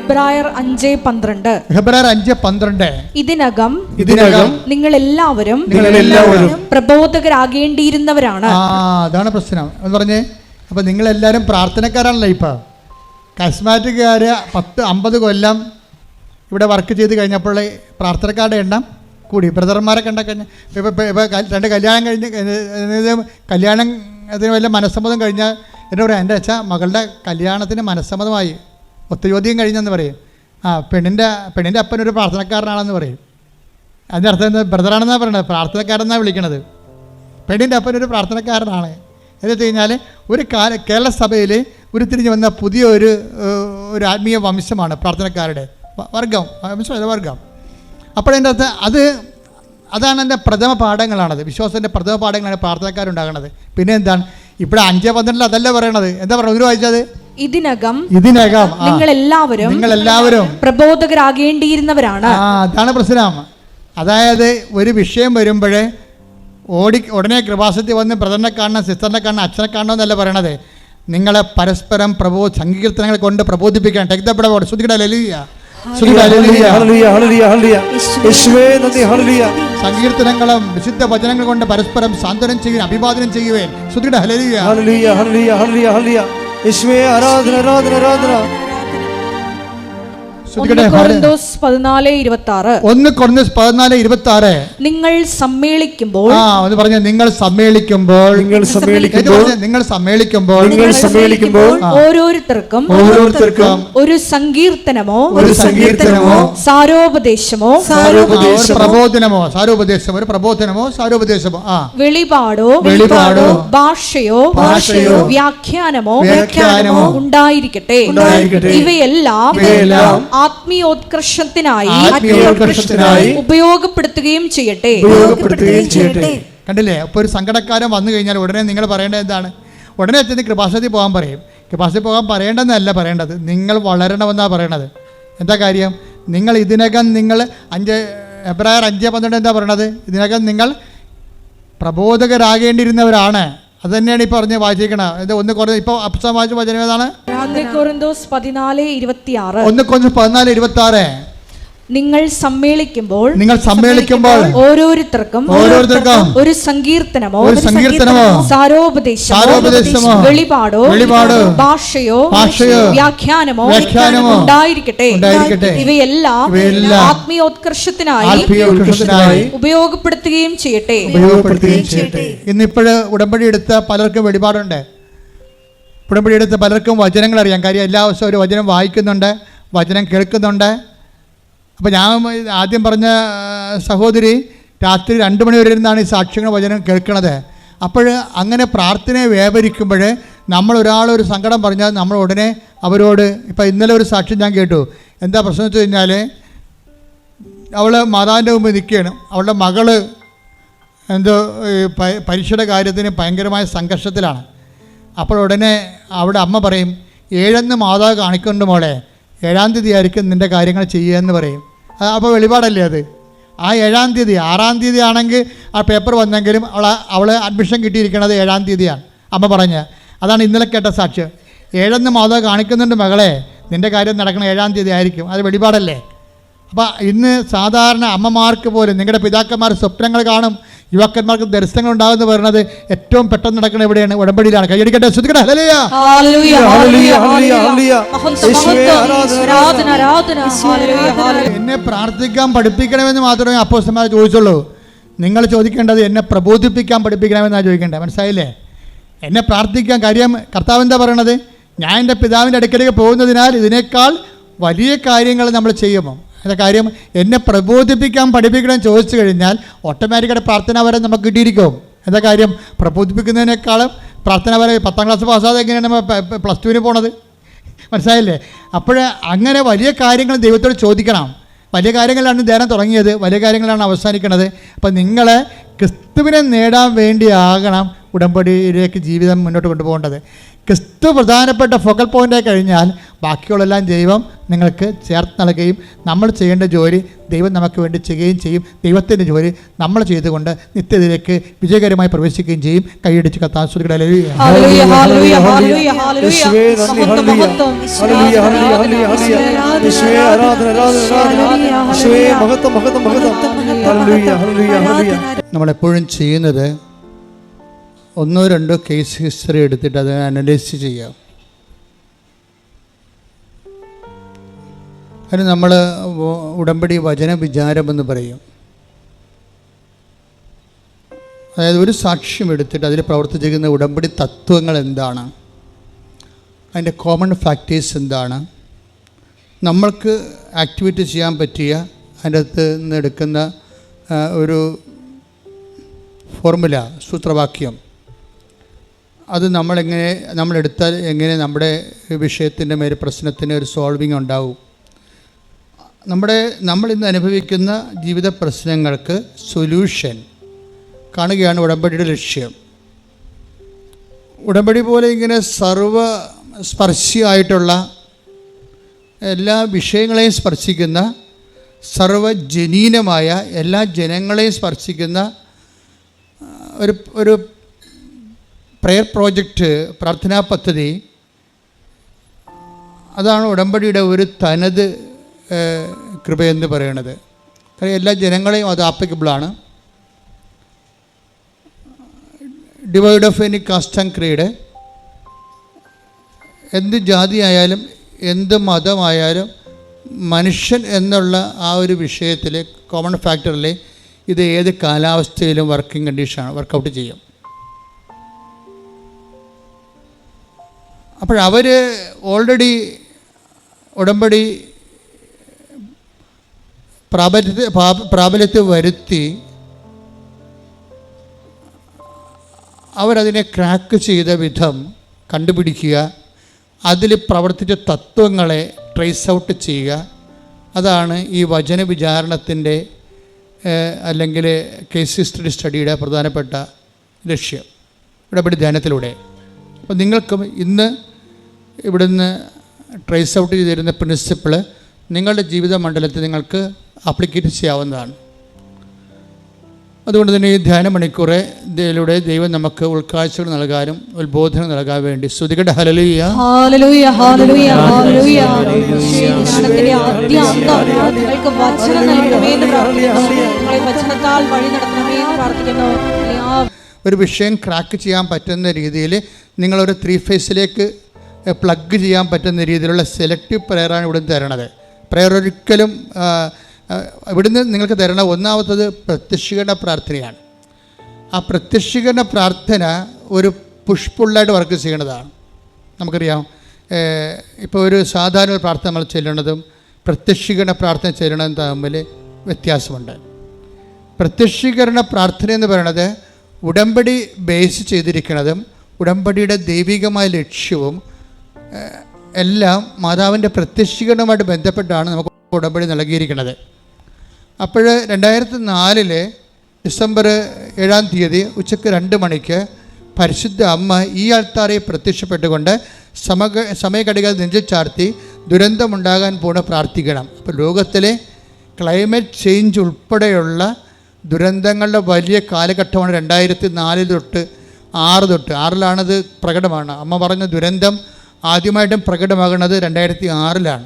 ഹെബ്രായർ 5:12 ഇതിനകം നിങ്ങൾ എല്ലാവരും പ്രബോധകരാകേണ്ടിയിരുന്നവരാണ്. അതാണ് പ്രശ്നം എന്ന് പറഞ്ഞേ. അപ്പം നിങ്ങളെല്ലാവരും പ്രാർത്ഥനക്കാരാണല്ലോ. ഇപ്പം കസ്മാറ്റിക്കാർ 10-50 കൊല്ലം ഇവിടെ വർക്ക് ചെയ്ത് കഴിഞ്ഞപ്പോൾ പ്രാർത്ഥനക്കാരുടെ എണ്ണം കൂടി. ബ്രദർമാരൊക്കെ ഉണ്ടാക്കഴിഞ്ഞാൽ ഇപ്പോൾ 2 കല്യാണം കഴിഞ്ഞ് കല്യാണത്തിന് വല്ല മനസ്സമ്മതം കഴിഞ്ഞാൽ എന്താ പറയുക, എൻ്റെ അച്ഛാ മകളുടെ കല്യാണത്തിന് മനസ്സമ്മതമായി, ഒത്തുചോദ്യം കഴിഞ്ഞെന്ന് പറയും. പെണ്ണിൻ്റെ അപ്പനൊരു പ്രാർത്ഥനക്കാരനാണെന്ന് പറയും. അതിൻ്റെ അർത്ഥം എന്താ? ബ്രദറാണെന്നാണ് പറയുന്നത്, പ്രാർത്ഥനക്കാരെന്നാണ് വിളിക്കണത്. പെണ്ണിൻ്റെ അപ്പനൊരു പ്രാർത്ഥനക്കാരനാണ് എന്ന് വെച്ച് കഴിഞ്ഞാൽ ഒരു കേരള സഭയിൽ ഉരുത്തിരിഞ്ഞ് വന്ന പുതിയ ഒരു ആത്മീയ വംശമാണ് പ്രാർത്ഥനക്കാരുടെ വർഗം. അപ്പോഴതിൻ്റെ അർത്ഥം അതാണ് എൻ്റെ പ്രഥമ പാഠങ്ങളാണത്. വിശ്വാസത്തിൻ്റെ പ്രഥമ പാഠങ്ങളാണ് പ്രാർത്ഥനക്കാരുണ്ടാകുന്നത്. പിന്നെ എന്താണ് ഇവിടെ 5:12 അതല്ല പറയണത്. എന്താ പറയുക? ഒരു വായിച്ചത് ഇതിനകം നിങ്ങളെല്ലാവരും പ്രബോധകരാകേണ്ടിയിരുന്നവരാണ്. അതാണ് പ്രശ്നം. അതായത് ഒരു വിഷയം വരുമ്പോഴേ ഉടനെ കൃപാസനത്തിൽ വന്ന് ബ്രദറിനെ കാണണം, സിസ്റ്ററിനെ കാണണം, അച്ഛനെ കാണണം എന്നല്ല പറയണത്. നിങ്ങളെ പരസ്പരം സങ്കീർത്തനങ്ങൾ കൊണ്ട് പ്രബോധിപ്പിക്കാൻ. സങ്കീർത്തനങ്ങളും വിശുദ്ധ വചനങ്ങൾ കൊണ്ട് പരസ്പരം സാന്ത്വനം ചെയ്യുവാൻ, അഭിവാദനം ചെയ്യുവാൻ. നിങ്ങൾ സമ്മേളിക്കുമ്പോൾ ഓരോരുത്തർക്കും ഒരു സങ്കീർത്തനമോ സാരോപദേശമോ വെളിപാടോ ഭാഷയോ വ്യാഖ്യാനമോ ഉണ്ടായിരിക്കട്ടെ. ഇവയെല്ലാം ആത്മീയോത്കർഷത്തിനായി ഉപയോഗപ്പെടുത്തുകയും ചെയ്യട്ടെ. കണ്ടില്ലേ? അപ്പോൾ ഒരു സങ്കടക്കാരൻ വന്നു കഴിഞ്ഞാൽ ഉടനെ നിങ്ങൾ പറയേണ്ടത് എന്താണ്? ഉടനെ എത്തി കൃപാസനത്തിൽ പോകാൻ പറയും. കൃപാസനത്തിൽ പോകാൻ പറയേണ്ടതെന്നല്ല പറയേണ്ടത്, നിങ്ങൾ വളരണമെന്നാണ് പറയണത്. എന്താ കാര്യം? നിങ്ങൾ ഇതിനകം ഹെബ്രായർ 5:12 എന്താ പറയണത്? ഇതിനകം നിങ്ങൾ പ്രബോധകരാകേണ്ടിയിരുന്നവരാണ്. അത് തന്നെയാണ് ഈ പറഞ്ഞ് വായിച്ചിരിക്കണം. ഒന്ന് കുറഞ്ഞ ഇപ്പോൾ അപ്സം വായിച്ച വചനം ഏതാണ്? 1:14-26. നിങ്ങൾ സമ്മേളിക്കുമ്പോൾ ഓരോരുത്തർക്കും ഒരു സങ്കീർത്തനമോ സാരോപദേശമോ വെളിപാടോ ഭാഷയോ വ്യാഖ്യാനമോ ഉണ്ടായിരിക്കട്ടെ. ഇവയെല്ലാം ആത്മീയോത്കർഷത്തിനായി ഉപയോഗപ്പെടുത്തുകയും ചെയ്യട്ടെ. ഇന്നിപ്പോഴ് ഉടമ്പടി എടുത്ത പലർക്കും വെളിപാടുണ്ട്. ഉടമ്പടി എടുത്ത പലർക്കും വചനങ്ങൾ അറിയാം. കാര്യം എല്ലാ ദിവസവും ഒരു വചനം വായിക്കുന്നുണ്ട്, വചനം കേൾക്കുന്നുണ്ട്. അപ്പോൾ ഞാൻ ആദ്യം പറഞ്ഞ സഹോദരി രാത്രി 2 മണി വരെ ഇരുന്നാണ് ഈ സാക്ഷ്യങ്ങൾ വചനം കേൾക്കണത്. അപ്പോൾ അങ്ങനെ പ്രാർത്ഥനയെ വ്യാപരിക്കുമ്പോൾ ഒരാളൊരു സങ്കടം പറഞ്ഞാൽ നമ്മൾ ഉടനെ അവരോട്, ഇപ്പോൾ ഇന്നലെ ഒരു സാക്ഷ്യം ഞാൻ കേട്ടു. എന്താ പ്രശ്നം വെച്ച് കഴിഞ്ഞാൽ അവൾ മാതാവിൻ്റെ മുമ്പ് നിൽക്കുകയാണ്. അവളുടെ മകള് പരീക്ഷയുടെ കാര്യത്തിന് ഭയങ്കരമായ സംഘർഷത്തിലാണ്. അപ്പോൾ ഉടനെ അവിടെ അമ്മ പറയും, 7 മാതാവ് കാണിക്കുന്നുണ്ട് മോളെ, 7-ാം തീയതി ആയിരിക്കും നിൻ്റെ കാര്യങ്ങൾ ചെയ്യുക എന്ന് പറയും. അപ്പോൾ വെളിപാടല്ലേ അത്? ആ 7-ാം തീയതി 6-ാം തീയതി ആണെങ്കിൽ ആ പേപ്പർ വന്നെങ്കിലും അവൾ അഡ്മിഷൻ കിട്ടിയിരിക്കുന്നത് 7-ാം തീയതിയാണ് അമ്മ പറഞ്ഞ്. അതാണ് ഇന്നലെ കേട്ട സാക്ഷ്യം. 7 മാതാവ് കാണിക്കുന്നുണ്ട് മകളെ, നിൻ്റെ കാര്യം നടക്കണം 7-ാം തീയതി ആയിരിക്കും. അത് വെളിപാടല്ലേ? അപ്പോൾ ഇന്ന് സാധാരണ അമ്മമാർക്ക് പോലും നിങ്ങളുടെ പിതാക്കന്മാർ സ്വപ്നങ്ങൾ കാണും, യുവാക്കന്മാർക്ക് ദർശനങ്ങൾ ഉണ്ടാകുമെന്ന് പറയുന്നത് ഏറ്റവും പെട്ടെന്ന് നടക്കുന്നത് എവിടെയാണ്? ഉടമ്പടിയിലാണ്. കൈയടിക്കട്ടെ, ശ്രദ്ധിക്കട്ടെ. എന്നെ പ്രാർത്ഥിക്കാൻ പഠിപ്പിക്കണമെന്ന് മാത്രമേ അപ്പോസ്തലന്മാർ ചോദിച്ചുള്ളൂ. നിങ്ങൾ ചോദിക്കേണ്ടത് എന്നെ പ്രബോധിപ്പിക്കാൻ പഠിപ്പിക്കണമെന്നാണ് ചോദിക്കേണ്ടത്. മനസ്സിലായില്ലേ? എന്നെ പ്രാർത്ഥിക്കാൻ. കാര്യം കർത്താവ് എന്താ പറയണത്? ഞാൻ എൻ്റെ പിതാവിൻ്റെ അടുക്കലേക്ക് പോകുന്നതിനാൽ ഇതിനേക്കാൾ വലിയ കാര്യങ്ങൾ നമ്മൾ ചെയ്യുമോ? എൻ്റെ കാര്യം എന്നെ പ്രബോധിപ്പിക്കാൻ പഠിപ്പിക്കണം ചോദിച്ചു കഴിഞ്ഞാൽ ഓട്ടോമാറ്റിക്കായിട്ട് പ്രാർത്ഥന വരെ നമുക്ക് കിട്ടിയിരിക്കും. എന്താ കാര്യം? പ്രബോധിപ്പിക്കുന്നതിനേക്കാളും പ്രാർത്ഥന വരെ 10-ാം ക്ലാസ് പാസ്സാതെ എങ്ങനെയാണ് നമ്മൾ +2-ന് പോണത്? മനസ്സിലായില്ലേ? അപ്പോൾ അങ്ങനെ വലിയ കാര്യങ്ങൾ ദൈവത്തോട് ചോദിക്കണം. വലിയ കാര്യങ്ങളിലാണ് ധ്യാനം തുടങ്ങിയത്, വലിയ കാര്യങ്ങളാണ് അവസാനിക്കുന്നത്. അപ്പോൾ നിങ്ങൾ ക്രിസ്തുവിനെ നേടാൻ വേണ്ടിയാകണം ഉടമ്പടിയിലേക്ക് ജീവിതം മുന്നോട്ട് കൊണ്ടുപോകേണ്ടത്. ക്രിസ്തു പ്രധാനപ്പെട്ട ഫോക്കൽ പോയിൻ്റായി കഴിഞ്ഞാൽ ബാക്കിയുള്ളെല്ലാം ദൈവം നിങ്ങൾക്ക് ചേർത്ത് നൽകുകയും നമ്മൾ ചെയ്യേണ്ട ജോലി ദൈവം നമുക്ക് വേണ്ടി ചെയ്യുകയും ചെയ്യും. ദൈവത്തിൻ്റെ ജോലി നമ്മൾ ചെയ്തുകൊണ്ട് നിത്യതയിലേക്ക് വിജയകരമായി പ്രവേശിക്കുകയും ചെയ്യും. കൈയടിച്ച് കത്താൻ ശ്രദ്ധിക്കട്ടെ. നമ്മളെപ്പോഴും ചെയ്യുന്നത് ഒന്നോ രണ്ടോ കേസ് ഹിസ്റ്ററി എടുത്തിട്ട് അത് അനലൈസ് ചെയ്യാം. അതിന് നമ്മൾ ഉടമ്പടി വചന വിചാരമെന്ന് പറയും. അതായത് ഒരു സാക്ഷ്യം എടുത്തിട്ട് അതിൽ പ്രവർത്തിച്ചിരിക്കുന്ന ഉടമ്പടി തത്വങ്ങൾ എന്താണ്, അതിൻ്റെ കോമൺ ഫാക്ടേഴ്സ് എന്താണ്, നമ്മൾക്ക് ആക്ടിവേറ്റ് ചെയ്യാൻ പറ്റിയ അതിൻ്റെ അകത്ത് നിന്ന് എടുക്കുന്ന ഒരു ഫോർമുല, സൂത്രവാക്യം, അത് നമ്മളെടുത്താൽ എങ്ങനെ നമ്മുടെ വിഷയത്തിൻ്റെ മേൽ പ്രശ്നത്തിന് ഒരു സോൾവിങ് ഉണ്ടാവും. നമ്മളിന്ന് അനുഭവിക്കുന്ന ജീവിത പ്രശ്നങ്ങൾക്ക് സൊല്യൂഷൻ കാണുകയാണ് ഉടമ്പടിയുടെ ലക്ഷ്യം. ഉടമ്പടി പോലെ ഇങ്ങനെ സർവസ്പർശിയായിട്ടുള്ള എല്ലാ വിഷയങ്ങളെയും സ്പർശിക്കുന്ന, സർവജനീനമായ എല്ലാ ജനങ്ങളെയും സ്പർശിക്കുന്ന ഒരു പ്രെയർ പ്രോജക്റ്റ്, പ്രാർത്ഥനാ പദ്ധതി, അതാണ് ഉടമ്പടിയുടെ ഒരു തനത് കൃപയെന്ന് പറയുന്നത്. കാരണം എല്ലാ ജനങ്ങളെയും അത് ആപ്ലിക്കബിളാണ്. Divide of any caste and creed, എന്ത് ജാതി ആയാലും എന്ത് മതമായാലും മനുഷ്യൻ എന്നുള്ള ആ ഒരു വിഷയത്തിൽ, കോമൺ ഫാക്ടറിൽ ഇത് ഏത് കാലാവസ്ഥയിലും വർക്കിംഗ് കണ്ടീഷനാണ്, വർക്കൗട്ട് ചെയ്യും. അപ്പോഴവർ ഓൾറെഡി ഉടമ്പടി പ്രാബല്യത്തിൽ വരുത്തി അവരതിനെ ക്രാക്ക് ചെയ്ത വിധം കണ്ടുപിടിക്കുക, അതിൽ പ്രവർത്തിച്ച തത്വങ്ങളെ ട്രേസ് ഔട്ട് ചെയ്യുക. അതാണ് ഈ വചന വിചാരണത്തിൻ്റെ അല്ലെങ്കിൽ കേസ് ഹിസ്റ്ററി സ്റ്റഡിയുടെ പ്രധാനപ്പെട്ട ലക്ഷ്യം, ഉടമ്പടി ധ്യാനത്തിലൂടെ. അപ്പോൾ നിങ്ങൾക്കും ഇന്ന് ഇവിടുന്ന് ട്രേസ് ഔട്ട് ചെയ്തിരുന്ന പ്രിൻസിപ്പിൾ നിങ്ങളുടെ ജീവിത മണ്ഡലത്തിൽ നിങ്ങൾക്ക് ആപ്ലിക്കേറ്റ് ചെയ്യാവുന്നതാണ്. അതുകൊണ്ട് തന്നെ ഈ ധ്യാന മണിക്കൂറെ ഇതിലൂടെ ദൈവം നമുക്ക് ഉൾക്കാഴ്ചകൾ നൽകാനും ഉത്ബോധനം നൽകാൻ വേണ്ടി സ്തുതിക്കട്ടെ. ഹല്ലേലൂയ, ഹല്ലേലൂയ, ഹല്ലേലൂയ, ഹല്ലേലൂയ. ജ്ഞാനത്തിന്റെ ആദ്യ അന്തം നിങ്ങൾക്ക് വചനം നൽകണമേ എന്ന് പ്രാർത്ഥിക്കുന്നു. നിങ്ങളെ വചനത്താൽ വഴി നടത്തണമേ എന്ന് പ്രാർത്ഥിക്കുന്നു. ഒരു വിഷയം ക്രാക്ക് ചെയ്യാൻ പറ്റുന്ന രീതിയിൽ നിങ്ങളൊരു 3 ഫേസിലേക്ക് പ്ലഗ് ചെയ്യാൻ പറ്റുന്ന രീതിയിലുള്ള സെലക്റ്റീവ് പ്രെയറാണ് ഇവിടുന്ന് തരണത്. പ്രെയർ ഒരിക്കലും ഇവിടുന്ന് നിങ്ങൾക്ക് തരണ ഒന്നാമത്തത് പ്രത്യക്ഷീകരണ പ്രാർത്ഥനയാണ്. ആ പ്രത്യക്ഷീകരണ പ്രാർത്ഥന ഒരു പുഷ്പുള്ളായിട്ട് വർക്ക് ചെയ്യേണ്ടതാണ്. നമുക്കറിയാം, ഇപ്പോൾ ഒരു സാധാരണ പ്രാർത്ഥന നമ്മൾ ചെല്ലണതും പ്രത്യക്ഷീകരണ പ്രാർത്ഥന ചെല്ലണതും തമ്മിൽ വ്യത്യാസമുണ്ട്. പ്രത്യക്ഷീകരണ പ്രാർത്ഥന എന്ന് പറയുന്നത് ഉടമ്പടി ബേസ് ചെയ്തിരിക്കുന്നതും ഉടമ്പടിയുടെ ദൈവികമായ ലക്ഷ്യവും എല്ലാം മാതാവിൻ്റെ പ്രത്യക്ഷീകരണവുമായിട്ട് ബന്ധപ്പെട്ടാണ് നമുക്ക് ഉടമ്പടി നൽകിയിരിക്കുന്നത്. അപ്പോൾ 2004 ഡിസംബർ 7 ഉച്ചയ്ക്ക് 2 മണിക്ക് പരിശുദ്ധ അമ്മ ഈ ആൾത്താരെ പ്രത്യക്ഷപ്പെട്ടുകൊണ്ട് സമയഘടിക നെഞ്ചിൽ ചാർത്തി ദുരന്തമുണ്ടാകാൻ പോണ പ്രാർത്ഥിക്കണം. അപ്പോൾ ലോകത്തിലെ ക്ലൈമറ്റ് ചേഞ്ച് ഉൾപ്പെടെയുള്ള ദുരന്തങ്ങളുടെ വലിയ കാലഘട്ടമാണ് 2004 തൊട്ട് 6 പ്രകടമാണ്. അമ്മ പറഞ്ഞ ദുരന്തം ആദ്യമായിട്ടും പ്രകടമാകുന്നത് 2006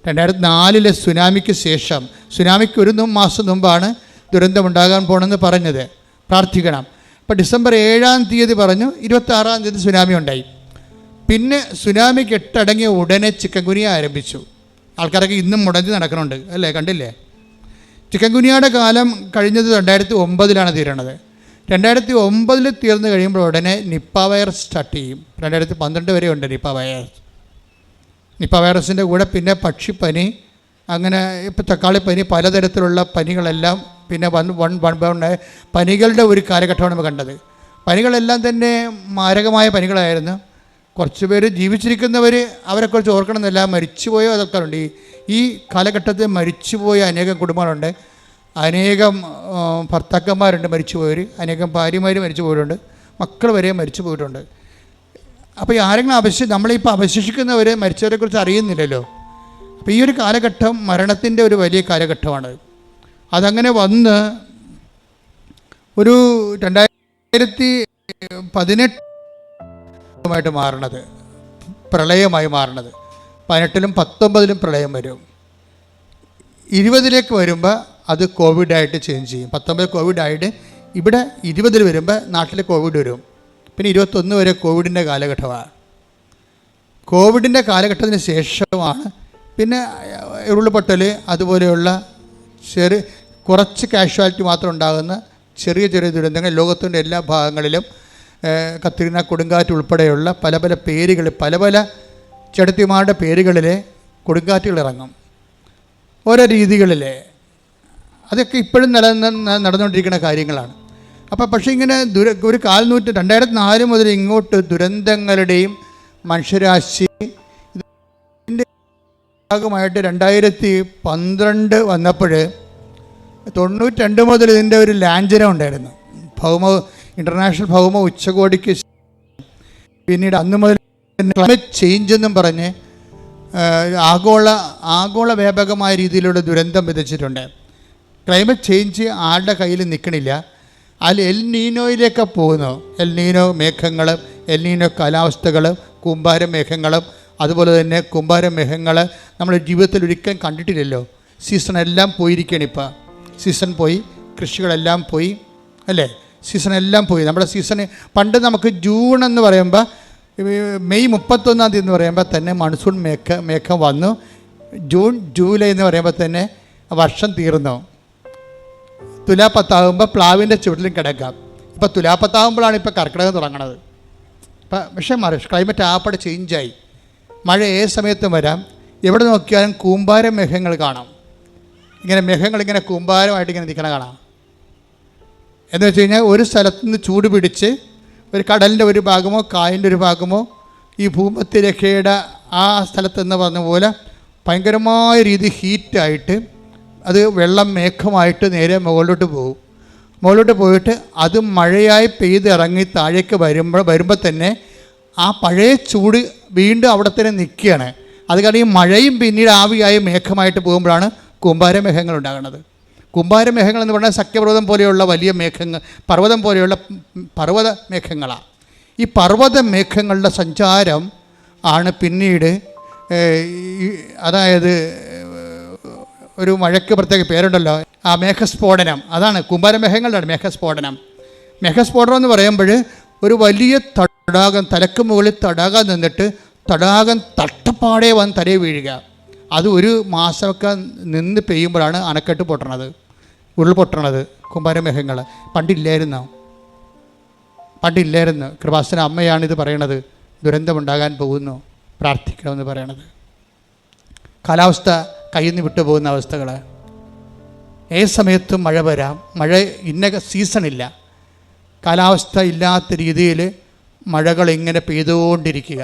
2004 സുനാമിക്ക് ശേഷം, സുനാമിക്ക് 1 മാസം മുമ്പാണ് ദുരന്തമുണ്ടാകാൻ പോകണമെന്ന് പറഞ്ഞത്. പ്രാർത്ഥിക്കണം. അപ്പോൾ ഡിസംബർ 7 പറഞ്ഞു, 26 സുനാമി ഉണ്ടായി. പിന്നെ സുനാമി കെട്ടടങ്ങിയ ഉടനെ ചിക്കൻ ഗുനിയ ആരംഭിച്ചു. ആൾക്കാരൊക്കെ ഇന്നും മുടങ്ങി നടക്കുന്നുണ്ട് അല്ലേ, കണ്ടില്ലേ? ചിക്കൻ ഗുനിയയുടെ കാലം കഴിഞ്ഞത് 2009 തീരണത്. 2009 തീർന്നു കഴിയുമ്പോൾ ഉടനെ നിപ്പ വൈറസ് സ്റ്റാർട്ട് ചെയ്യും. 2012 വരെ ഉണ്ട് നിപ്പ വൈറസ്. നിപ്പ വൈറസിൻ്റെ കൂടെ പിന്നെ പക്ഷിപ്പനി, അങ്ങനെ ഇപ്പോൾ തക്കാളിപ്പനി, പലതരത്തിലുള്ള പനികളെല്ലാം പിന്നെ പനികളുടെ ഒരു കാലഘട്ടമാണ് നമ്മൾ കണ്ടത്. പനികളെല്ലാം തന്നെ മാരകമായ പനികളായിരുന്നു. കുറച്ച് പേര് ജീവിച്ചിരിക്കുന്നവർ അവരെക്കുറിച്ച് ഓർക്കണമെന്നില്ല, മരിച്ചുപോയ ആൾക്കാരുണ്ട്. ഈ കാലഘട്ടത്തിൽ മരിച്ചുപോയ അനേകം കുടുംബങ്ങളുണ്ട്, അനേകം ഭർത്താക്കന്മാരുണ്ട് മരിച്ചുപോയവർ, അനേകം ഭാര്യമാർ മരിച്ചു പോയിട്ടുണ്ട്, മക്കൾ വരെ മരിച്ചു പോയിട്ടുണ്ട്. അപ്പോൾ ഈ ആരെങ്കിലും നമ്മളിപ്പോൾ അവശേഷിക്കുന്നവർ മരിച്ചവരെക്കുറിച്ച് അറിയുന്നില്ലല്ലോ. അപ്പോൾ ഈ ഒരു കാലഘട്ടം മരണത്തിൻ്റെ ഒരു വലിയ കാലഘട്ടമാണ്. അതങ്ങനെ വന്ന് ഒരു 2018 മാറണത്, പ്രളയമായി മാറണത്. 18-ലും 19-ലും പ്രളയം വരും. 20-ലേക്ക് വരുമ്പോൾ അത് കോവിഡായിട്ട് ചേഞ്ച് ചെയ്യും. 19 കോവിഡായിട്ട് ഇവിടെ 20-ൽ വരുമ്പോൾ നാട്ടിൽ കോവിഡ് വരും. പിന്നെ 21 വരെ കോവിഡിൻ്റെ കാലഘട്ടമാണ്. കോവിഡിൻ്റെ കാലഘട്ടത്തിന് ശേഷമാണ് പിന്നെ ഉരുൾപൊട്ടൽ അതുപോലെയുള്ള കുറച്ച് കാഷ്വാലിറ്റി മാത്രം ഉണ്ടാകുന്ന ചെറിയ ചെറിയ ദുരന്തങ്ങൾ ലോകത്തിൻ്റെ എല്ലാ ഭാഗങ്ങളിലും കത്രീന കൊടുങ്കാറ്റ് ഉൾപ്പെടെയുള്ള പല പല പേരുകൾ, പല പല ചെടുത്തിമാരുടെ പേരുകളിൽ കൊടുങ്കാറ്റുകൾ ഇറങ്ങും ഓരോ രീതികളിൽ. അതൊക്കെ ഇപ്പോഴും നടന്നുകൊണ്ടിരിക്കുന്ന കാര്യങ്ങളാണ്. പക്ഷേ ഇങ്ങനെ ഒരു 2004 മുതൽ ഇങ്ങോട്ട് ദുരന്തങ്ങളുടെയും മനുഷ്യരാശി ഇതിൻ്റെ ഭാഗമായിട്ട് 2012 വന്നപ്പോൾ 92 മുതൽ ഇതിൻ്റെ ഒരു ലാഞ്ചനം ഉണ്ടായിരുന്നു. ഇൻ്റർനാഷണൽ ഭൗമ ഉച്ചകോടിക്ക് പിന്നീട് അന്ന് മുതൽ ക്ലൈമറ്റ് ചേഞ്ച് എന്നും പറഞ്ഞ് ആഗോള വ്യാപകമായ രീതിയിലുള്ള ദുരന്തം വിതച്ചിട്ടുണ്ട്. ക്ലൈമറ്റ് ചേഞ്ച് ആളുടെ കയ്യിൽ നിൽക്കണില്ല. അതിൽ എൽ നീനോയിലേക്ക് പോകുന്നു. എൽ നീനോ മേഘങ്ങളും എൽ നീനോ കാലാവസ്ഥകളും കൂമ്പാര മേഘങ്ങളും അതുപോലെ തന്നെ കൂമ്പാര മേഘങ്ങൾ നമ്മുടെ ജീവിതത്തിൽ ഒരിക്കലും കണ്ടിട്ടില്ലല്ലോ. സീസണെല്ലാം പോയിരിക്കുകയാണ്. ഇപ്പോൾ സീസൺ പോയി, കൃഷികളെല്ലാം പോയി, അല്ലേ? സീസണെല്ലാം പോയി. നമ്മുടെ സീസൺ പണ്ട് നമുക്ക് ജൂൺ എന്ന് പറയുമ്പോൾ മെയ് 31-ാം തീയതി എന്ന് പറയുമ്പോൾ തന്നെ മൺസൂൺ മേഘം വന്നു. ജൂൺ ജൂലൈ എന്ന് പറയുമ്പോൾ തന്നെ വർഷം തീർന്നു. തുലാപ്പത്താകുമ്പോൾ പ്ലാവിൻ്റെ ചുവട്ടിലും കിടക്കാം. ഇപ്പോൾ തുലാപ്പത്താകുമ്പോഴാണ് ഇപ്പോൾ കർക്കിടകം തുടങ്ങണത്. പക്ഷേ ക്ലൈമറ്റ് ആപ്പടെ ചേഞ്ചായി. മഴ ഏത് സമയത്തും വരാം. എവിടെ നോക്കിയാലും കൂമ്പാര മേഘങ്ങൾ കാണാം. ഇങ്ങനെ മേഘങ്ങളിങ്ങനെ കൂമ്പാരമായിട്ട് ഇങ്ങനെ നിൽക്കണ കാണാം. എന്ന് വെച്ച് കഴിഞ്ഞാൽ ഒരു സ്ഥലത്തു നിന്ന് ചൂട് പിടിച്ച് ഒരു കടലിൻ്റെ ഒരു ഭാഗമോ കായലിൻ്റെ ഒരു ഭാഗമോ ഈ ഭൂമധ്യരേഖയുടെ ആ സ്ഥലത്തെന്ന് പറഞ്ഞ പോലെ ഭയങ്കരമായ രീതി ഹീറ്റായിട്ട് അത് വെള്ളം മേഘമായിട്ട് നേരെ മുകളിലോട്ട് പോകും. മുകളിലോട്ട് പോയിട്ട് അത് മഴയായി പെയ്തിറങ്ങി താഴേക്ക് വരുമ്പോൾ തന്നെ ആ പഴയ ചൂട് വീണ്ടും അവിടെ തന്നെ നിൽക്കുകയാണ്. അത് കാരണം ഈ മഴയും പിന്നീട് ആവിയായി മേഘമായിട്ട് പോകുമ്പോഴാണ് കൂമ്പാര മേഘങ്ങൾ ഉണ്ടാകുന്നത്. കൂമ്പാര മേഘങ്ങൾ എന്ന് പറഞ്ഞാൽ സഖ്യപർവ്വതം പോലെയുള്ള വലിയ മേഘങ്ങൾ, പർവ്വതം പോലെയുള്ള പർവ്വത മേഘങ്ങളാണ്. ഈ പർവ്വത മേഘങ്ങളുടെ സഞ്ചാരം ആണ് പിന്നീട് അതായത് ഒരു മഴയ്ക്ക് പ്രത്യേക പേരുണ്ടല്ലോ, ആ മേഘസ്ഫോടനം. അതാണ് കൂമ്പാരമേഘങ്ങളുടെ മേഘസ്ഫോടനം. മേഘസ്ഫോടനം എന്ന് പറയുമ്പോൾ ഒരു വലിയ തടാകം, തലക്ക് മുകളിൽ തടാകം നിന്നിട്ട് തടാകം തട്ടപ്പാടെ വന്ന് തലയിൽ വീഴുക. അത് ഒരു മാസമൊക്കെ നിന്ന് പെയ്യുമ്പോഴാണ് അണക്കെട്ട് പൊട്ടണത്, ഉരുൾപൊട്ടണത്. കൂമ്പാരമേഘങ്ങൾ പണ്ടില്ലായിരുന്നു. കൃപാസന അമ്മയാണിത് പറയണത്. ദുരന്തമുണ്ടാകാൻ പോകുന്നു, പ്രാർത്ഥിക്കണമെന്ന് പറയണത്. കാലാവസ്ഥ കയ്യിൽ നിന്ന് വിട്ടുപോകുന്ന അവസ്ഥകൾ. ഏത് സമയത്തും മഴ വരാം. മഴ ഇന്ന സീസണില്ല. കാലാവസ്ഥ ഇല്ലാത്ത രീതിയിൽ മഴകൾ ഇങ്ങനെ പെയ്തുകൊണ്ടിരിക്കുക.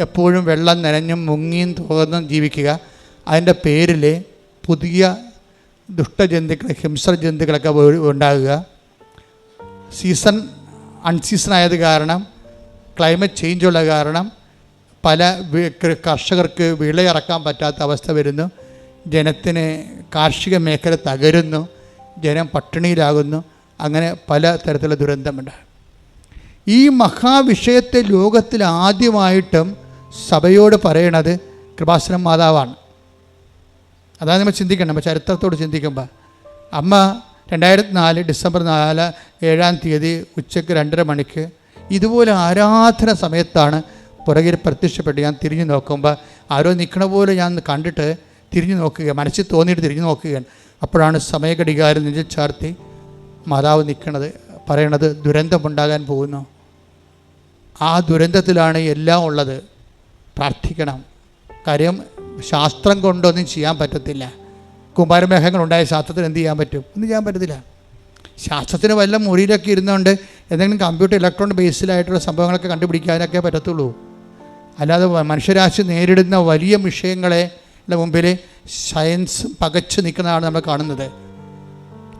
എപ്പോഴും വെള്ളം നനഞ്ഞും മുങ്ങിയും തുറന്നും ജീവിക്കുക. അതിൻ്റെ പേരിൽ പുതിയ ദുഷ്ടജന്തുക്കൾ, ഹിംസ്ര ജന്തുക്കളൊക്കെ ഉണ്ടാകുക. അൺസീസണായത് കാരണം, ക്ലൈമറ്റ് ചേഞ്ചുള്ള കാരണം പല കർഷകർക്ക് വിളയിറക്കാൻ പറ്റാത്ത അവസ്ഥ വരുന്നു. ജനത്തിന് കാർഷിക മേഖല തകരുന്നു, ജനം പട്ടിണിയിലാകുന്നു. അങ്ങനെ പല തരത്തിലുള്ള ദുരന്തമുണ്ട്. ഈ മഹാവിഷയത്തെ ലോകത്തിൽ ആദ്യമായിട്ടും സഭയോട് പറയണത് കൃപാസനം മാതാവാണ്. അതാണ് നമ്മൾ ചിന്തിക്കണം. നമ്മൾ ചരിത്രത്തോട് ചിന്തിക്കുമ്പോൾ അമ്മ 2004 ഡിസംബർ 7-ാം തീയതി ഉച്ചയ്ക്ക് 2:30 മണിക്ക് ഇതുപോലെ ആരാധന സമയത്താണ് പുറകിൽ പ്രത്യക്ഷപ്പെട്ട് ഞാൻ തിരിഞ്ഞു നോക്കുമ്പോൾ ആരോ നിൽക്കണ പോലെ ഞാൻ കണ്ടിട്ട് തിരിഞ്ഞു നോക്കുക, മനസ്സിൽ തോന്നിയിട്ട് തിരിഞ്ഞു നോക്കുകയാണ്. അപ്പോഴാണ് സമയഘടികാരം നെഞ്ചിൽ ചാർത്തി മാതാവ് നിൽക്കണത്, പറയണത് ദുരന്തമുണ്ടാകാൻ പോകുന്നു. ആ ദുരന്തത്തിലാണ് എല്ലാം ഉള്ളത്. പ്രാർത്ഥിക്കണം. കാര്യം ശാസ്ത്രം കൊണ്ടൊന്നും ചെയ്യാൻ പറ്റത്തില്ല. കുമാരമേഘങ്ങളുണ്ടായ ശാസ്ത്രത്തിന് എന്ത് ചെയ്യാൻ പറ്റും? ഒന്നും ചെയ്യാൻ പറ്റത്തില്ല. ശാസ്ത്രത്തിന് വല്ല മുറിയിലൊക്കെ ഇരുന്നുകൊണ്ട് എന്തെങ്കിലും കമ്പ്യൂട്ടർ ഇലക്ട്രോണിക് ബേസിലായിട്ടുള്ള സംഭവങ്ങളൊക്കെ കണ്ടുപിടിക്കാനൊക്കെ പറ്റത്തുള്ളൂ. അല്ലാതെ മനുഷ്യരാശി നേരിടുന്ന വലിയ വിഷയങ്ങളെ മുമ്പിൽ സയൻസ് പകച്ചു നിൽക്കുന്നതാണ് നമ്മൾ കാണുന്നത്.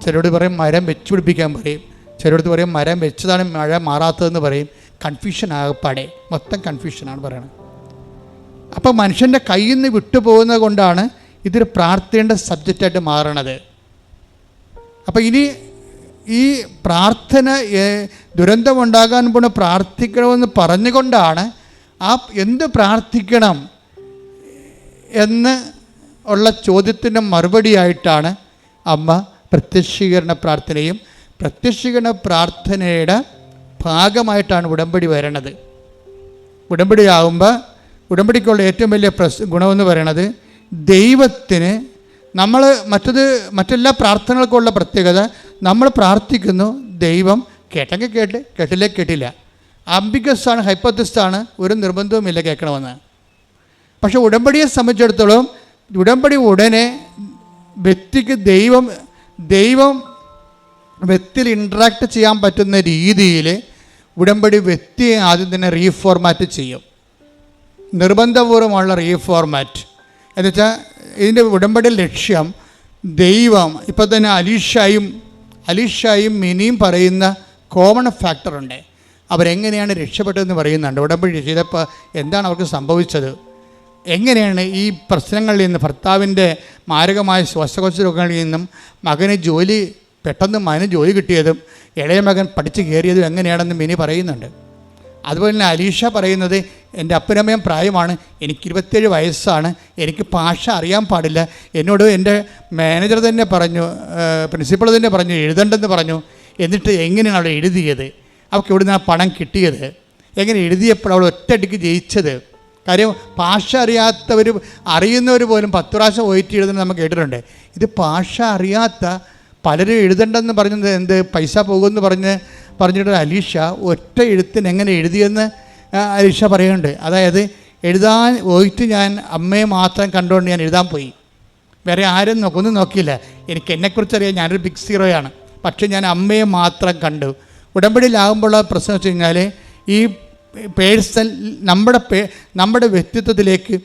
ചിലരോട് പറയും മരം വെച്ച് പിടിപ്പിക്കാൻ പറയും, ചിലരോട് പറയും മരം വെച്ചതാണ് മഴ മാറാത്തതെന്ന് പറയും. കൺഫ്യൂഷൻ ആകപ്പാടെ, മൊത്തം കൺഫ്യൂഷനാണ് പറയണത്. അപ്പോൾ മനുഷ്യൻ്റെ കയ്യിൽ നിന്ന് വിട്ടുപോകുന്നത് കൊണ്ടാണ് ഇതൊരു പ്രാർത്ഥനയുടെ സബ്ജക്റ്റായിട്ട് മാറണത്. അപ്പോൾ ഇനി ഈ പ്രാർത്ഥന ദുരന്തമുണ്ടാകാൻ പോണ പ്രാർത്ഥിക്കണമെന്ന് പറഞ്ഞുകൊണ്ടാണ് ആ എന്ത് പ്രാർത്ഥിക്കണം എന്ന് ഉള്ള ചോദ്യത്തിൻ്റെ മറുപടിയായിട്ടാണ് അമ്മ പ്രത്യക്ഷീകരണ പ്രാർത്ഥനയും പ്രത്യക്ഷീകരണ പ്രാർത്ഥനയുടെ ഭാഗമായിട്ടാണ് ഉടമ്പടി വരണത്. ഉടമ്പടി ആകുമ്പോൾ ഉടമ്പടിക്കുള്ള ഏറ്റവും വലിയ ഗുണമെന്ന് പറയണത് ദൈവത്തിന് നമ്മൾ മറ്റെല്ലാ പ്രാർത്ഥനകൾക്കുള്ള പ്രത്യേകത, നമ്മൾ പ്രാർത്ഥിക്കുന്നു, ദൈവം കേട്ടെങ്കിൽ കേട്ട്, കേട്ടില്ലേ കേട്ടില്ല. ആംബിഗസാണ്, ഹൈപ്പോത്തസിസാണ്, ഒരു നിർബന്ധവുമില്ല കേൾക്കണമെന്ന്. പക്ഷെ ഉടമ്പടിയെ സംബന്ധിച്ചിടത്തോളം ഉടമ്പടി ഉടനെ വ്യക്തിക്ക് ദൈവം വ്യക്തിയിൽ ഇൻട്രാക്ട് ചെയ്യാൻ പറ്റുന്ന രീതിയിൽ ഉടമ്പടി വ്യക്തിയെ ആദ്യം തന്നെ റീഫോർമാറ്റ് ചെയ്യും. നിർബന്ധപൂർവ്വമുള്ള റീഫോർമാറ്റ് എന്നുവെച്ചാൽ ഇതിൻ്റെ ഉടമ്പടി ലക്ഷ്യം ദൈവം, ഇപ്പോൾ തന്നെ അലീഷായും മിനിയും പറയുന്ന കോമൺ ഫാക്ടറുണ്ട്. അവരെങ്ങനെയാണ് രക്ഷപ്പെട്ടതെന്ന് പറയുന്നുണ്ട്. ഉടമ്പടി ചെയ്തപ്പോൾ എന്താണ് അവർക്ക് സംഭവിച്ചത്, എങ്ങനെയാണ് ഈ പ്രശ്നങ്ങളിൽ നിന്ന്, ഭർത്താവിൻ്റെ മാരകമായ ശ്വാസകോശ രോഗങ്ങളിൽ നിന്നും പെട്ടെന്ന് മകന് ജോലി കിട്ടിയതും ഇളയ മകൻ പഠിച്ച് കയറിയതും എങ്ങനെയാണെന്ന് മിനി പറയുന്നുണ്ട്. അതുപോലെ തന്നെ അലീഷ പറയുന്നത്, എൻ്റെ അപ്പനമ്മയും പ്രായമാണ്, എനിക്ക് 27 വയസ്സാണ്, എനിക്ക് ഭാഷ അറിയാൻ പാടില്ല, എന്നോട് എൻ്റെ മാനേജർ തന്നെ പറഞ്ഞു, പ്രിൻസിപ്പൾ തന്നെ പറഞ്ഞു എഴുതണ്ടെന്ന് പറഞ്ഞു. എന്നിട്ട് എങ്ങനെയാണ് അവൾ എഴുതിയത്, അവൾക്ക് എവിടെ നിന്നാണ് പണം കിട്ടിയത്, എങ്ങനെ എഴുതിയപ്പോൾ അവൾ ഒറ്റയടിക്ക് ജയിച്ചത്. കാര്യം ഭാഷ അറിയുന്നവർ പോലും 10 പ്രാവശ്യം ഒയിറ്റ് എഴുതുന്നത് നമ്മൾ കേട്ടിട്ടുണ്ട്. ഇത് ഭാഷ അറിയാത്ത പലരും എഴുതണ്ടെന്ന് പറഞ്ഞത് പൈസ പോകുമെന്ന് പറഞ്ഞിട്ട് അലീഷ ഒറ്റ എഴുത്തിന് എങ്ങനെ എഴുതിയെന്ന് അലീഷ പറയുന്നുണ്ട്. അതായത് എഴുതാൻ പോയിട്ട് ഞാൻ അമ്മയെ മാത്രം കണ്ടുകൊണ്ട് ഞാൻ എഴുതാൻ പോയി, വേറെ ആരും ഒന്നും നോക്കിയില്ല. എനിക്ക് എന്നെക്കുറിച്ചറിയാം, ഞാനൊരു ബിഗ് സീറോയാണ്, പക്ഷേ ഞാൻ അമ്മയെ മാത്രം കണ്ടു. ഉടമ്പടിയിലാകുമ്പോഴുള്ള പ്രശ്നം വെച്ച് കഴിഞ്ഞാൽ ഈ പേഴ്സൺ നമ്മുടെ വ്യക്തിത്വത്തിലേക്ക്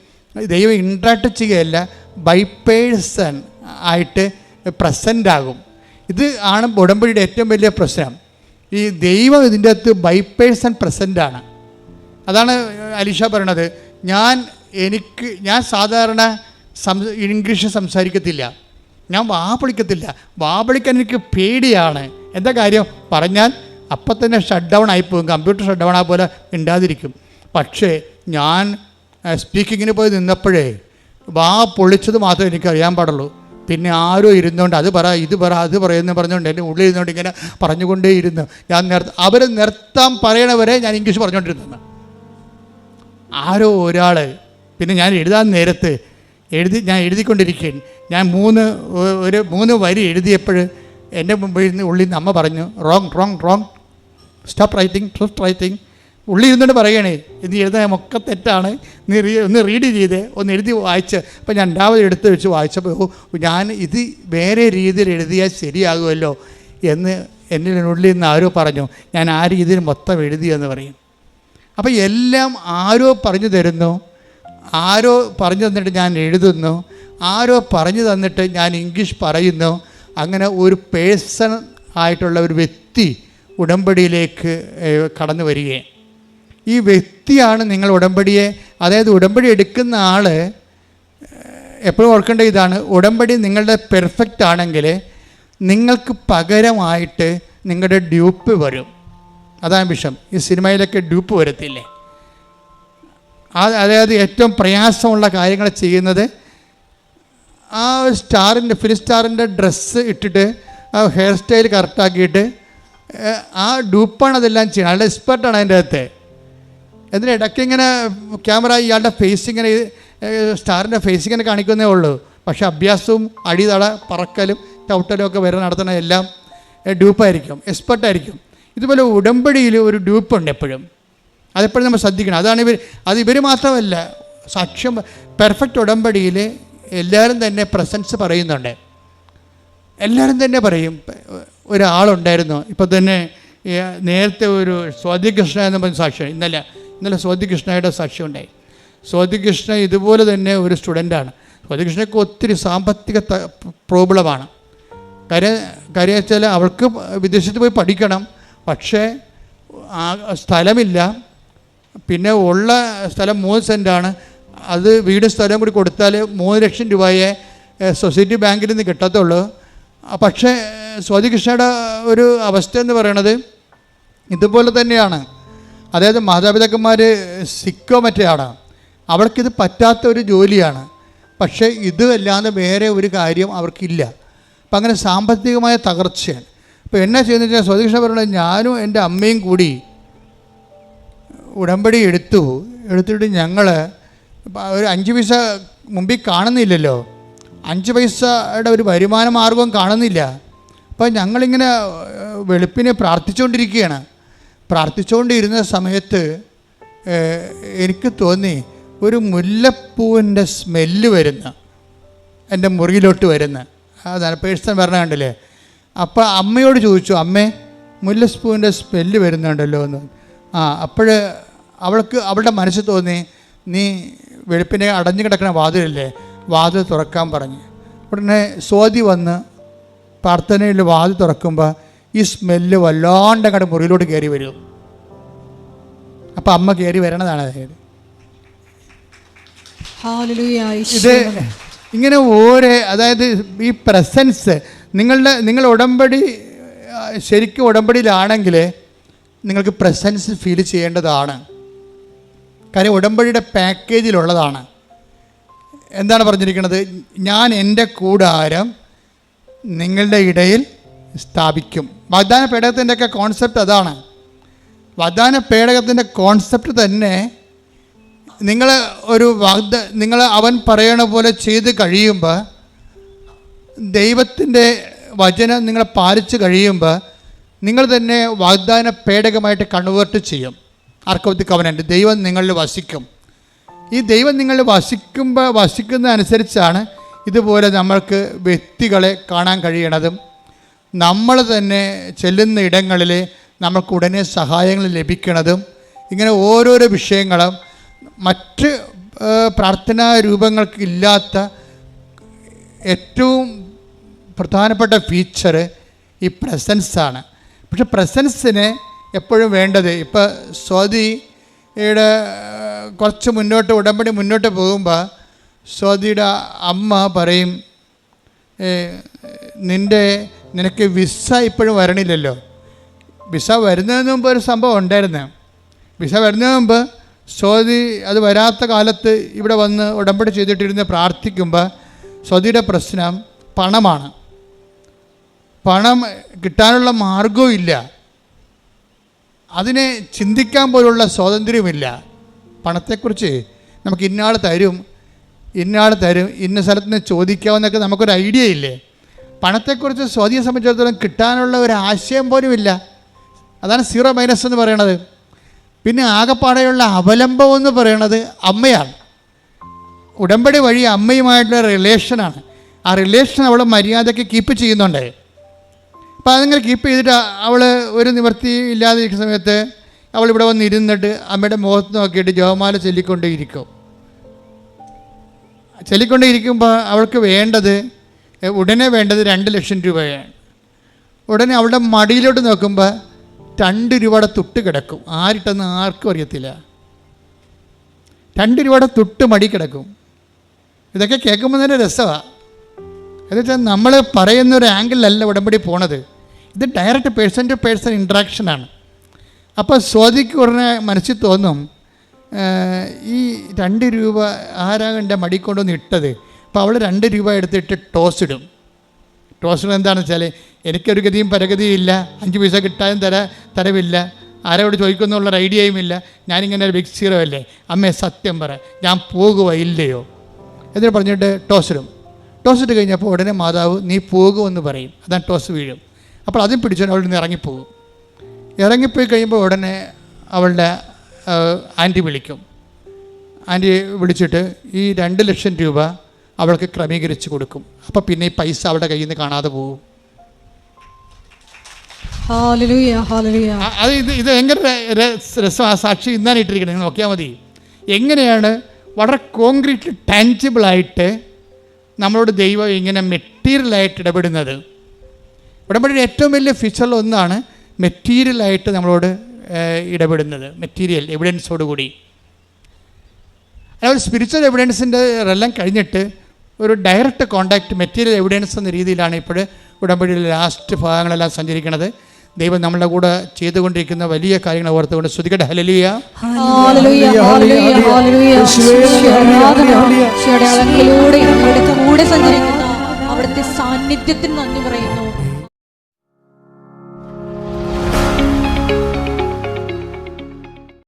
ദൈവം ഇൻട്രാക്ട് ചെയ്യുകയല്ല, ബൈ പേഴ്സൺ ആയിട്ട് പ്രസൻ്റ് ആകും. ഇത് ആണ് ഉടമ്പടിയുടെ ഏറ്റവും വലിയ പ്രശ്നം. ഈ ദൈവം ഇതിൻ്റെ അകത്ത് ബൈ പേഴ്സൺ പ്രസൻ്റാണ്. അതാണ് അലീഷ പറയണത്. ഞാൻ സാധാരണ ഇംഗ്ലീഷ് സംസാരിക്കത്തില്ല, ഞാൻ വാപളിക്കാൻ എനിക്ക് പേടിയാണ്. എന്താ കാര്യം പറഞ്ഞാൽ അപ്പം തന്നെ ഷട്ട് ഡൗൺ ആയിപ്പോകും, കമ്പ്യൂട്ടർ ഷട്ട് ഡൗൺ ആ പോലെ ഉണ്ടാതിരിക്കും. പക്ഷേ ഞാൻ സ്പീക്കിങ്ങിന് പോയി നിന്നപ്പോഴേ പൊളിച്ചത് മാത്രമേ എനിക്ക് അറിയാൻ പാടുള്ളൂ. പിന്നെ ആരോ ഇരുന്നുകൊണ്ട് അത് പറയുമെന്ന് പറഞ്ഞുകൊണ്ട് എൻ്റെ ഉള്ളിൽ ഇരുന്നുകൊണ്ട് ഇങ്ങനെ പറഞ്ഞുകൊണ്ടേ ഇരുന്നു. അവർ നിർത്താൻ പറയണവരെ ഞാൻ ഇംഗ്ലീഷ് പറഞ്ഞുകൊണ്ടിരുന്നു. ആരോ ഒരാൾ പിന്നെ ഞാൻ എഴുതാൻ നേരത്ത് ഞാൻ എഴുതിക്കൊണ്ടിരിക്കുകയാണ്. ഞാൻ 3 വരി എഴുതിയപ്പോൾ എൻ്റെ മുമ്പിൽ നിന്ന് ഉള്ളിൽ നിന്ന് അമ്മ പറഞ്ഞു, റോങ് സ്റ്റോപ്പ് റൈറ്റിംഗ്. ഉള്ളിൽ ഇരുന്നുകൊണ്ട് പറയണേ, ഇത് എഴുതാൻ ഒക്കെ തെറ്റാണ്, നീ ഒന്ന് റീഡ് ചെയ്തേ, ഒന്ന് എഴുതി വായിച്ച്. അപ്പോൾ ഞാൻ 2ാമത് എടുത്ത് വെച്ച് വായിച്ചപ്പോൾ ഞാൻ ഇത് വേറെ രീതിയിൽ എഴുതിയാൽ ശരിയാകുമല്ലോ എന്ന് എൻ്റെ ഉള്ളിൽ നിന്ന് ആരോ പറഞ്ഞു. ഞാൻ ആ രീതിയിൽ മൊത്തം എഴുതിയെന്ന് പറയും. അപ്പോൾ എല്ലാം ആരോ പറഞ്ഞു തരുന്നു, ആരോ പറഞ്ഞു തന്നിട്ട് ഞാൻ എഴുതുന്നു, ആരോ പറഞ്ഞു തന്നിട്ട് ഞാൻ ഇംഗ്ലീഷ് പറയുന്നു. അങ്ങനെ ഒരു പേഴ്സൺ ആയിട്ടുള്ള ഒരു വ്യക്തി ഉടമ്പടിയിലേക്ക് കടന്നു വരികയാണ്. ഈ വ്യക്തിയാണ് നിങ്ങൾ ഉടമ്പടിയെ, അതായത് ഉടമ്പടി എടുക്കുന്ന ആൾ എപ്പോഴും ഓർക്കേണ്ട ഇതാണ്, ഉടമ്പടി നിങ്ങളുടെ പെർഫെക്റ്റ് ആണെങ്കിൽ നിങ്ങൾക്ക് പകരമായിട്ട് നിങ്ങളുടെ ഡ്യൂപ്പ് വരും. അതാണ് വിഷയം. ഈ സിനിമയിലൊക്കെ ഡ്യൂപ്പ് വരത്തില്ലേ, അതായത് ഏറ്റവും പ്രയാസമുള്ള കാര്യങ്ങൾ ചെയ്യുന്നത് ആ ഫിലിം സ്റ്റാറിൻ്റെ ഡ്രസ്സ് ഇട്ടിട്ട് ആ ഹെയർ സ്റ്റൈൽ കറക്റ്റാക്കിയിട്ട് ആ ഡ്യൂപ്പാണ് അതെല്ലാം ചെയ്യണം. അയാളുടെ എക്സ്പെർട്ടാണ് അതിൻ്റെ അകത്ത്. എന്നിട്ട് ഇടയ്ക്ക് ഇങ്ങനെ ക്യാമറ ഇയാളുടെ ഫേസ് ഇങ്ങനെ സ്റ്റാറിൻ്റെ ഫേസ് ഇങ്ങനെ കാണിക്കുന്നേ ഉള്ളൂ. പക്ഷേ അഭ്യാസവും അടിതള പറക്കലും ചവിട്ടലും ഒക്കെ വരെ നടത്തുന്ന എല്ലാം ഡ്യൂപ്പായിരിക്കും, എക്സ്പെർട്ടായിരിക്കും. ഇതുപോലെ ഉടമ്പടിയിൽ ഒരു ഡ്യൂപ്പുണ്ട് എപ്പോഴും, അതെപ്പോഴും നമ്മൾ ശ്രദ്ധിക്കണം. ഇവർ മാത്രമല്ല, സാക്ഷ്യം പെർഫെക്റ്റ് ഉടമ്പടിയിൽ എല്ലാവരും തന്നെ പ്രസൻസ് പറയുന്നുണ്ട്. എല്ലാവരും തന്നെ പറയും. ഒരാളുണ്ടായിരുന്നു ഇപ്പോൾ തന്നെ, നേരത്തെ ഒരു സ്വാതികൃഷ്ണ എന്ന് പറഞ്ഞ സാക്ഷ്യം, ഇന്നലെ സ്വാതികൃഷ്ണയുടെ സാക്ഷ്യം ഉണ്ടായി. സ്വാതികൃഷ്ണ ഇതുപോലെ തന്നെ ഒരു സ്റ്റുഡൻ്റാണ്. സ്വാതികൃഷ്ണയ്ക്ക് ഒത്തിരി സാമ്പത്തിക പ്രോബ്ലമാണ്. കാര്യം വെച്ചാൽ അവൾക്ക് വിദേശത്ത് പോയി പഠിക്കണം, പക്ഷേ സ്ഥലമില്ല, പിന്നെ ഉള്ള സ്ഥലം 3 സെൻറ്റാണ്. അത് വീടും സ്ഥലവും കൂടി കൊടുത്താൽ 3 ലക്ഷം രൂപയെ സൊസൈറ്റി ബാങ്കിൽ നിന്ന് കിട്ടത്തുള്ളൂ. പക്ഷേ സ്വാതി കൃഷ്ണയുടെ ഒരു അവസ്ഥ എന്ന് പറയണത് ഇതുപോലെ തന്നെയാണ്. അതായത് മാതാപിതാക്കന്മാർ സിക്കോ മറ്റേയാണ്, അവർക്കിത് പറ്റാത്ത ഒരു ജോലിയാണ്. പക്ഷേ ഇത് അല്ലാതെ വേറെ ഒരു കാര്യം അവർക്കില്ല. അപ്പം അങ്ങനെ സാമ്പത്തികമായ തകർച്ചയാണ്. അപ്പോൾ എന്നാ ചെയ്യുന്നത് വെച്ചാൽ സ്വാതി കൃഷ്ണ പറയുന്നത്, ഞാനും എൻ്റെ അമ്മയും കൂടി ഉടമ്പടി എടുത്തിട്ട് ഞങ്ങൾ ഒരു 5 പൈസ മുമ്പിൽ കാണുന്നില്ലല്ലോ, 5 പൈസയുടെ ഒരു വരുമാന മാർഗവും കാണുന്നില്ല. അപ്പോൾ ഞങ്ങളിങ്ങനെ വെളുപ്പിനെ പ്രാർത്ഥിച്ചുകൊണ്ടിരുന്ന സമയത്ത് എനിക്ക് തോന്നി ഒരു മുല്ലപ്പൂവിൻ്റെ സ്മെല്ല് വരുന്ന എൻ്റെ മുറിയിലോട്ട് വരുന്ന, അതാണ് പേഴ്സൺ പറഞ്ഞ കണ്ടില്ലേ. അപ്പോൾ അമ്മയോട് ചോദിച്ചു, അമ്മേ മുല്ലപ്പൂവിൻ്റെ സ്മെല്ല് വരുന്നുണ്ടല്ലോ എന്ന്. അപ്പോൾ അവളുടെ മനസ്സിൽ തോന്നി, നീ വെളുപ്പിനെ അടഞ്ഞു കിടക്കുന്ന വാതിലല്ലേ, വാതിൽ തുറക്കാൻ പറഞ്ഞു. ഉടനെ സ്വാതി വന്ന് പ്രാർത്ഥനയിൽ വാതിൽ തുറക്കുമ്പോൾ ഈ സ്മെല്ല് വല്ലാണ്ട് അങ്ങോട്ട് മുറിയിലോട്ട് കയറി വരും. അപ്പം അമ്മ കയറി വരണതാണ് അതായത് ഇത് ഇങ്ങനെ അതായത് ഈ പ്രസൻസ് നിങ്ങൾ ഉടമ്പടി ശരിക്കും ഉടമ്പടിയിലാണെങ്കിൽ നിങ്ങൾക്ക് പ്രസൻസ് ഫീൽ ചെയ്യേണ്ടതാണ്. കാര്യം ഉടമ്പടിയുടെ പാക്കേജിലുള്ളതാണ്. എന്താണ് പറഞ്ഞിരിക്കുന്നത്? ഞാൻ എൻ്റെ കൂടാരം നിങ്ങളുടെ ഇടയിൽ സ്ഥാപിക്കും. വാഗ്ദാന പേടകത്തിൻ്റെയൊക്കെ കോൺസെപ്റ്റ് അതാണ്. വാഗ്ദാന പേടകത്തിൻ്റെ കോൺസെപ്റ്റ് തന്നെ നിങ്ങൾ അവൻ പറയണ പോലെ ചെയ്ത് കഴിയുമ്പോൾ, ദൈവത്തിൻ്റെ വചനം നിങ്ങൾ പാലിച്ച് കഴിയുമ്പോൾ നിങ്ങൾ തന്നെ വാഗ്ദാന പേടകമായിട്ട് കൺവേർട്ട് ചെയ്യും. ആർക്ക് ഓഫ് ദി കവനൻ്റ്, ദൈവം നിങ്ങളിൽ വസിക്കും. ഈ ദൈവം നിങ്ങളിൽ വസിക്കുന്നതനുസരിച്ചാണ് ഇതുപോലെ നമ്മൾക്ക് വ്യക്തികളെ കാണാൻ കഴിയണതും നമ്മൾ തന്നെ ചെല്ലുന്ന ഇടങ്ങളിൽ നമുക്ക് ഉടനെ സഹായങ്ങൾ ലഭിക്കണതും. ഇങ്ങനെ ഓരോരോ വിഷയങ്ങളും മറ്റ് പ്രാർത്ഥനാ രൂപങ്ങൾക്ക് ഇല്ലാത്ത ഏറ്റവും പ്രധാനപ്പെട്ട ഫീച്ചർ ഈ പ്രസൻസാണ്. പക്ഷെ പ്രസൻസിന് എപ്പോഴും വേണ്ടത്, ഇപ്പോൾ സ്വാതിയുടെ കുറച്ച് ഉടമ്പടി മുന്നോട്ട് പോകുമ്പോൾ സ്വാതിയുടെ അമ്മ പറയും, നിനക്ക് വിസ ഇപ്പോഴും വരണില്ലല്ലോ. വിസ വരുന്നതിന് മുമ്പ് ഒരു സംഭവം ഉണ്ടായിരുന്നു. വിസ വരുന്നതിന് മുമ്പ് സ്വാതി അത് വരാത്ത കാലത്ത് ഇവിടെ വന്ന് ഉടമ്പടി ചെയ്തിട്ടിരുന്ന് പ്രാർത്ഥിക്കുമ്പോൾ സ്വാതിയുടെ പ്രശ്നം പണമാണ്. പണം കിട്ടാനുള്ള മാർഗവും ഇല്ല, അതിനെ ചിന്തിക്കാൻ പോലുള്ള സ്വാതന്ത്ര്യമില്ല. പണത്തെക്കുറിച്ച് നമുക്ക് ഇന്നയാൾ തരും ഇന്ന സ്ഥലത്ത് നിന്ന് ചോദിക്കാമെന്നൊക്കെ നമുക്കൊരു ഐഡിയ ഇല്ലേ. പണത്തെക്കുറിച്ച് സ്വാതിയെ സംബന്ധിച്ചിടത്തോളം കിട്ടാനുള്ള ഒരു ആശയം പോലും ഇല്ല. അതാണ് സീറോ മൈനസ് എന്ന് പറയണത്. പിന്നെ ആകെപ്പാടെയുള്ള അവലംബം എന്ന് പറയണത് അമ്മയാണ്. ഉടമ്പടി വഴി അമ്മയുമായിട്ടുള്ള റിലേഷനാണ്. ആ റിലേഷൻ അവൾ മര്യാദയ്ക്ക് കീപ്പ് ചെയ്യുന്നുണ്ട്. അപ്പോൾ അതിങ്ങനെ കീപ്പ് ചെയ്തിട്ട് അവൾ ഒരു നിവൃത്തി ഇല്ലാതിരിക്കുന്ന സമയത്ത് അവൾ ഇവിടെ വന്ന് ഇരുന്നിട്ട് അമ്മയുടെ മുഖത്ത് നോക്കിയിട്ട് ജപമാല ചൊല്ലിക്കൊണ്ടേയിരിക്കുമ്പോൾ അവൾക്ക് ഉടനെ വേണ്ടത് 2 ലക്ഷം രൂപയാണ്. ഉടനെ അവളുടെ മടിയിലോട്ട് നോക്കുമ്പോൾ 2 രൂപയുടെ തുട്ട് കിടക്കും. ആരിട്ടെന്ന് ആർക്കും അറിയത്തില്ല. 2 രൂപയുടെ തുട്ട് മടി കിടക്കും. ഇതൊക്കെ കേൾക്കുമ്പോൾ തന്നെ രസമാണ്. എന്നുവെച്ചാൽ നമ്മൾ പറയുന്നൊരു ആംഗിളിലല്ല ഉടമ്പടി പോണത്. ഇത് ഡയറക്റ്റ് പേഴ്സൺ ടു പേഴ്സൺ ഇൻട്രാക്ഷനാണ്. അപ്പോൾ സ്വാതിക്ക് ഉടനെ മനസ്സിൽ തോന്നും, ഈ 2 രൂപ ആരാകൻ്റെ മടി കൊണ്ടുവന്ന് ഇട്ടത്. അപ്പോൾ അവൾ 2 രൂപ എടുത്തിട്ട് ടോസ് ഇടും. എന്താണെന്ന് വെച്ചാൽ, എനിക്കൊരു ഗതിയും പരഗതിയും ഇല്ല, 5 പൈസ കിട്ടാനും തരവില്ല, ആരോട് ചോദിക്കുന്നുള്ളൊരു ഐഡിയയും ഇല്ല, ഞാനിങ്ങനെ ഒരു ബിഗ് സീറോ അല്ലേ, അമ്മേ സത്യം പറ, ഞാൻ പോകുക ഇല്ലയോ എന്നിട്ട് പറഞ്ഞിട്ട് ടോസ് ഇട്ട് കഴിഞ്ഞപ്പോൾ ഉടനെ മാതാവ് നീ പോകുമെന്ന് പറയും. അതാണ് ടോസ് വീഴും. അപ്പോൾ അതും പിടിച്ചുകൊണ്ട് അവൾ നിന്ന് ഇറങ്ങിപ്പോയി കഴിയുമ്പോൾ ഉടനെ അവളുടെ ആൻറ്റി വിളിക്കും. ആൻറ്റി വിളിച്ചിട്ട് ഈ 2 ലക്ഷം രൂപ അവൾക്ക് ക്രമീകരിച്ച് കൊടുക്കും. അപ്പോൾ പിന്നെ ഈ പൈസ അവളുടെ കയ്യിൽ നിന്ന് കാണാതെ പോകും. അത് ഇത് ഭയങ്കര രസം. ആ സാക്ഷി ഇന്നാണ് ഇട്ടിരിക്കുന്നത്, നിങ്ങൾ നോക്കിയാൽ മതി. എങ്ങനെയാണ് വളരെ കോൺക്രീറ്റ് ടാൻജിബിളായിട്ട് നമ്മളോട് ദൈവം ഇങ്ങനെ മെറ്റീരിയലായിട്ട് ഇടപെടുന്നത്. ഉടമ്പടിയുടെ ഏറ്റവും വലിയ ഫീച്ചറിലൊന്നാണ് മെറ്റീരിയലായിട്ട് നമ്മളോട് ഇടപെടുന്നത്, മെറ്റീരിയൽ എവിഡൻസോടുകൂടി. അതായത് സ്പിരിച്വൽ എവിഡൻസിൻ്റെ എല്ലാം കഴിഞ്ഞിട്ട് ഒരു ഡയറക്റ്റ് കോണ്ടാക്റ്റ് മെറ്റീരിയൽ എവിഡൻസ് എന്ന രീതിയിലാണ് ഇപ്പോൾ ഉടമ്പടിയിലെ ലാസ്റ്റ് ഭാഗങ്ങളെല്ലാം സഞ്ചരിക്കുന്നത്. ദൈവം നമ്മളുടെ കൂടെ ചെയ്തുകൊണ്ടിരിക്കുന്ന വലിയ കാര്യങ്ങൾ ഓർത്തുകൊണ്ട് സ്തുതിക്കട്ടെ. ഹല്ലേലൂയ. അവിടുത്തെ സാന്നിധ്യത്തിന് നന്ദി പറയുന്നു.